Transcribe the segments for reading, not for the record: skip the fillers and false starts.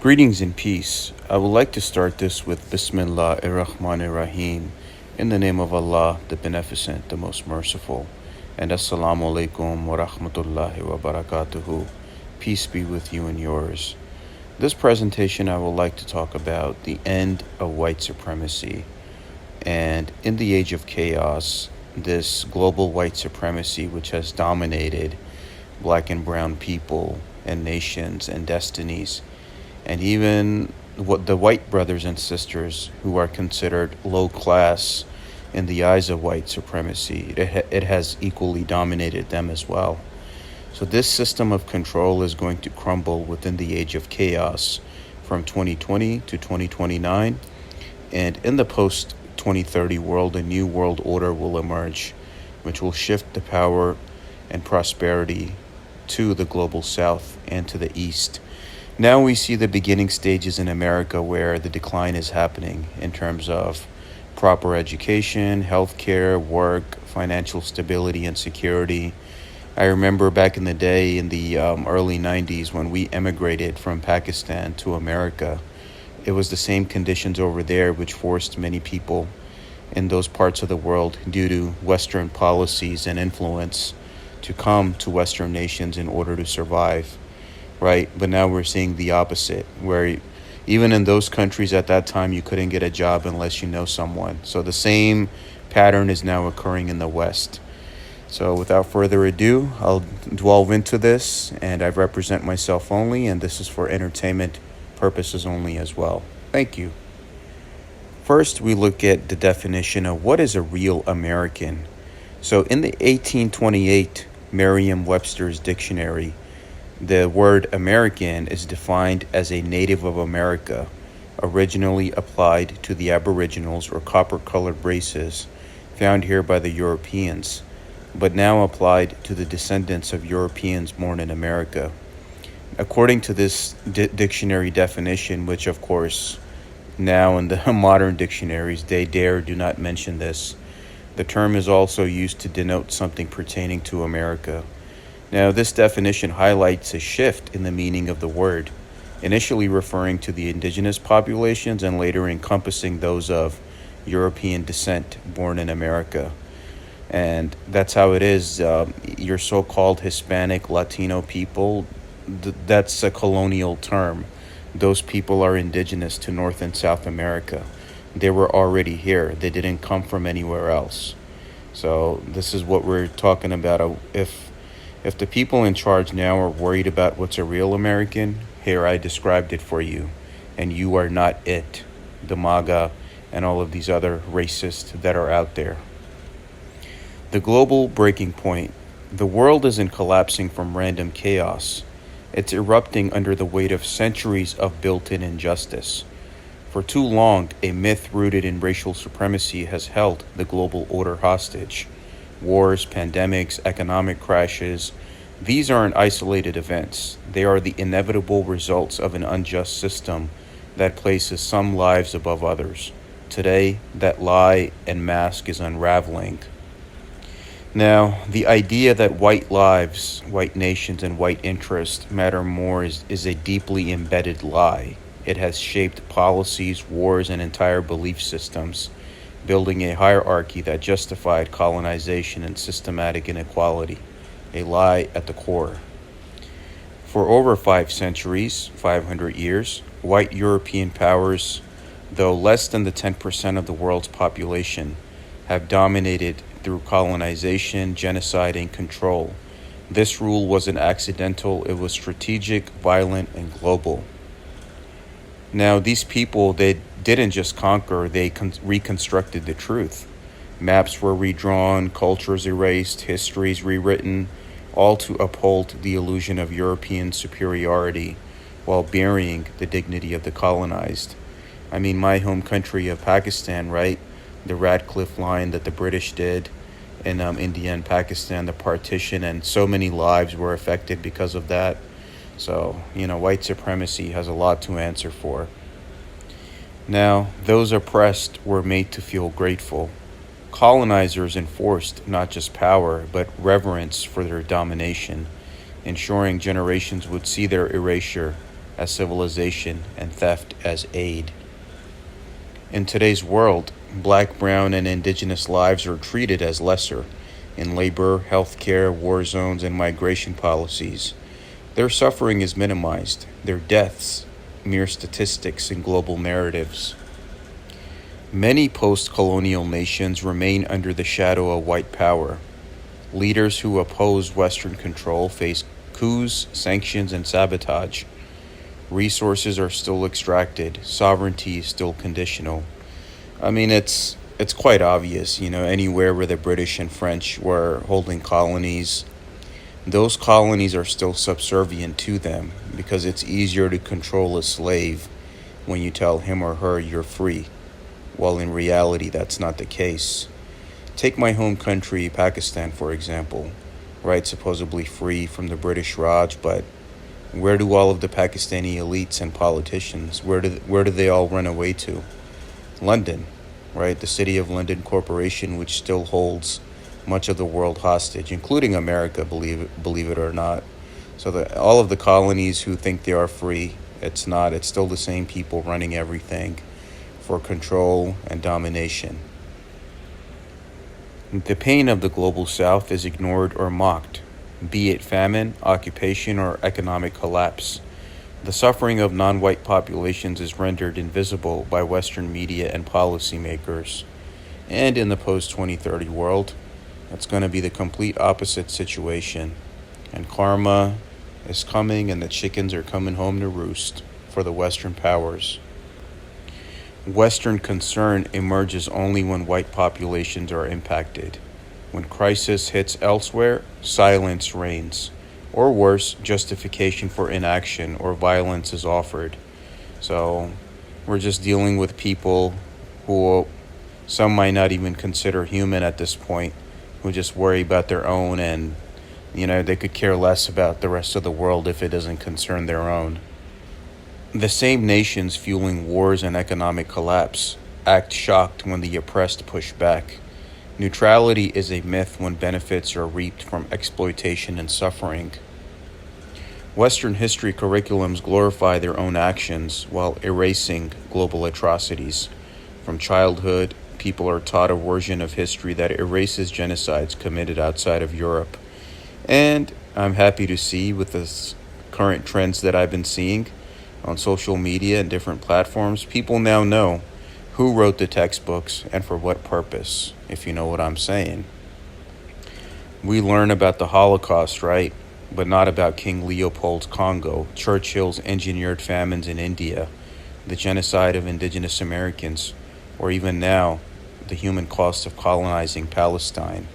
Greetings and peace. I would like to start this with Bismillah ar-Rahman ar-Rahim, in the name of Allah, the Beneficent, the Most Merciful, and Assalamu alaikum wa rahmatullahi wa barakatuhu. Peace be with you and yours. This presentation I would like to talk about the end of white supremacy, and in the age of chaos, this global white supremacy which has dominated black and brown people and nations and destinies, and even what the white brothers and sisters who are considered low class in the eyes of white supremacy, it has equally dominated them as well. So this system of control is going to crumble within the age of chaos from 2020 to 2029. And in the post-2030 world, a new world order will emerge, which will shift the power and prosperity to the global south and to the east. Now we see the beginning stages in America where the decline is happening in terms of proper education, healthcare, work, financial stability, and security. I remember back in the day in the early 90s when we emigrated from Pakistan to America, it was the same conditions over there which forced many people in those parts of the world due to Western policies and influence to come to Western nations in order to survive. Right, but now we're seeing the opposite, where even in those countries at that time, you couldn't get a job unless you know someone. So the same pattern is now occurring in the West. So without further ado, I'll delve into this, and I represent myself only, and this is for entertainment purposes only as well. Thank you. First, we look at the definition of what is a real American. So in the 1828 Merriam-Webster's dictionary, the word American is defined as a native of America, originally applied to the Aboriginals or copper-colored races found here by the Europeans, but now applied to the descendants of Europeans born in America. According to this dictionary definition, which of course now in the modern dictionaries they do not mention this, the term is also used to denote something pertaining to America. Now, this definition highlights a shift in the meaning of the word, initially referring to the indigenous populations and later encompassing those of European descent born in America. And that's how it is. Your so-called Hispanic, Latino people, that's a colonial term. Those people are indigenous to North and South America. They were already here. They didn't come from anywhere else. So this is what we're talking about. If the people in charge now are worried about what's a real American, here I described it for you, and you are not it, the MAGA and all of these other racists that are out there. The global breaking point. The world isn't collapsing from random chaos. It's erupting under the weight of centuries of built-in injustice. For too long, a myth rooted in racial supremacy has held the global order hostage. Wars, pandemics, economic crashes, these aren't isolated events. They are the inevitable results of an unjust system that places some lives above others. Today, that lie and mask is unraveling. Now, the idea that white lives, white nations, and white interests matter more is a deeply embedded lie. It has shaped policies, wars, and entire belief systems, building a hierarchy that justified colonization and systematic inequality, a lie at the core. For over 5 centuries, 500 years, white European powers, though less than the 10% of the world's population, have dominated through colonization, genocide, and control. This rule wasn't accidental, it was strategic, violent, and global. Now, these people, they didn't just conquer, they reconstructed the truth. Maps were redrawn, cultures erased, histories rewritten, all to uphold the illusion of European superiority while burying the dignity of the colonized. I mean, my home country of Pakistan, right? The Radcliffe Line that the British did in India and Pakistan, the partition, and so many lives were affected because of that. So, white supremacy has a lot to answer for. Now, those oppressed were made to feel grateful. Colonizers enforced not just power, but reverence for their domination, ensuring generations would see their erasure as civilization and theft as aid. In today's world, black, brown, and indigenous lives are treated as lesser in labor, healthcare, war zones, and migration policies. Their suffering is minimized, their deaths mere statistics in global narratives. Many post-colonial nations remain under the shadow of white power. Leaders who oppose Western control face coups, sanctions, and sabotage. Resources are still extracted, sovereignty is still conditional. I mean, it's quite obvious, anywhere where the British and French were holding colonies, those colonies are still subservient to them because it's easier to control a slave when you tell him or her you're free. While in reality, that's not the case. Take my home country, Pakistan, for example, right? Supposedly free from the British Raj, but where do all of the Pakistani elites and politicians, where do they all run away to? London, right? The City of London Corporation, which still holds much of the world hostage, including America, believe it or not. So all of the colonies who think they are free, it's not. It's still the same people running everything for control and domination. The pain of the global South is ignored or mocked, be it famine, occupation, or economic collapse. The suffering of non-white populations is rendered invisible by Western media and policymakers. And in the post-2030 world, it's going to be the complete opposite situation. And karma is coming, and the chickens are coming home to roost for the Western powers. Western concern emerges only when white populations are impacted. When crisis hits elsewhere, silence reigns. Or worse, justification for inaction or violence is offered. So we're just dealing with people who some might not even consider human at this point, who just worry about their own, and they could care less about the rest of the world if it doesn't concern their own. The same nations fueling wars and economic collapse act shocked when the oppressed push back. Neutrality is a myth when benefits are reaped from exploitation and suffering. Western history curriculums glorify their own actions while erasing global atrocities. From childhood, people are taught a version of history that erases genocides committed outside of Europe. And I'm happy to see, with the current trends that I've been seeing on social media and different platforms, people now know who wrote the textbooks and for what purpose, if you know what I'm saying. We learn about the Holocaust, right? But not about King Leopold's Congo, Churchill's engineered famines in India, the genocide of indigenous Americans, or even now, the human cost of colonizing Palestine.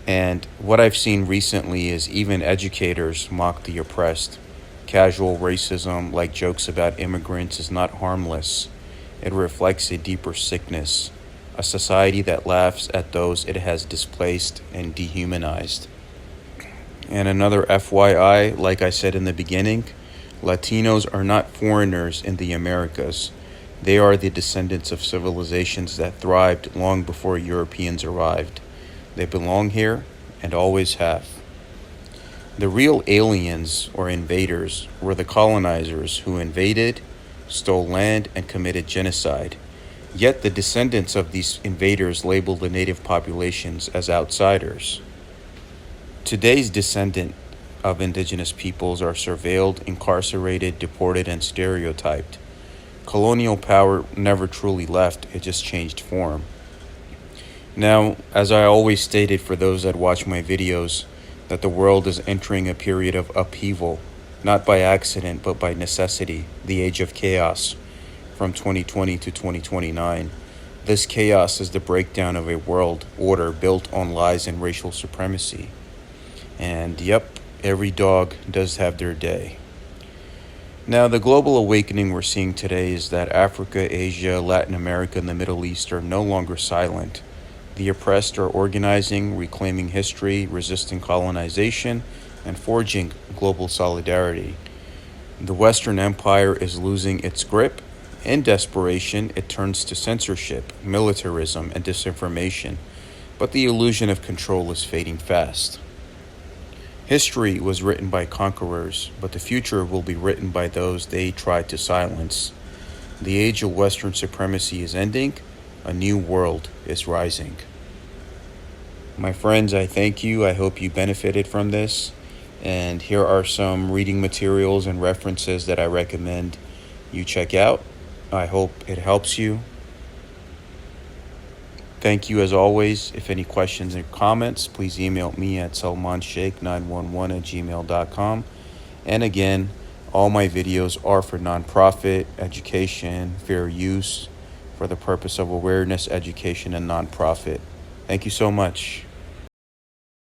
And what I've seen recently is even educators mock the oppressed. Casual racism, like jokes about immigrants, is not harmless. It reflects a deeper sickness, a society that laughs at those it has displaced and dehumanized. And another FYI, like I said in the beginning, Latinos are not foreigners in the Americas. They are the descendants of civilizations that thrived long before Europeans arrived. They belong here and always have. The real aliens or invaders were the colonizers who invaded, stole land, and committed genocide. Yet the descendants of these invaders labeled the native populations as outsiders. Today's descendant of indigenous peoples are surveilled, incarcerated, deported, and stereotyped. Colonial power never truly left, it just changed form. Now, as I always stated for those that watch my videos, that the world is entering a period of upheaval, not by accident, but by necessity, the age of chaos, from 2020 to 2029. This chaos is the breakdown of a world order built on lies and racial supremacy. And yep, every dog does have their day. Now, the global awakening we're seeing today is that Africa, Asia, Latin America, and the Middle East are no longer silent. The oppressed are organizing, reclaiming history, resisting colonization, and forging global solidarity. The Western Empire is losing its grip. In desperation, it turns to censorship, militarism, and disinformation. But the illusion of control is fading fast. History was written by conquerors, but the future will be written by those they tried to silence. The age of Western supremacy is ending. A new world is rising. My friends, I thank you. I hope you benefited from this. And here are some reading materials and references that I recommend you check out. I hope it helps you. Thank you as always. If any questions or comments, please email me at salmansheikh911@gmail.com. And again, all my videos are for nonprofit, education, fair use, for the purpose of awareness, education, and nonprofit. Thank you so much.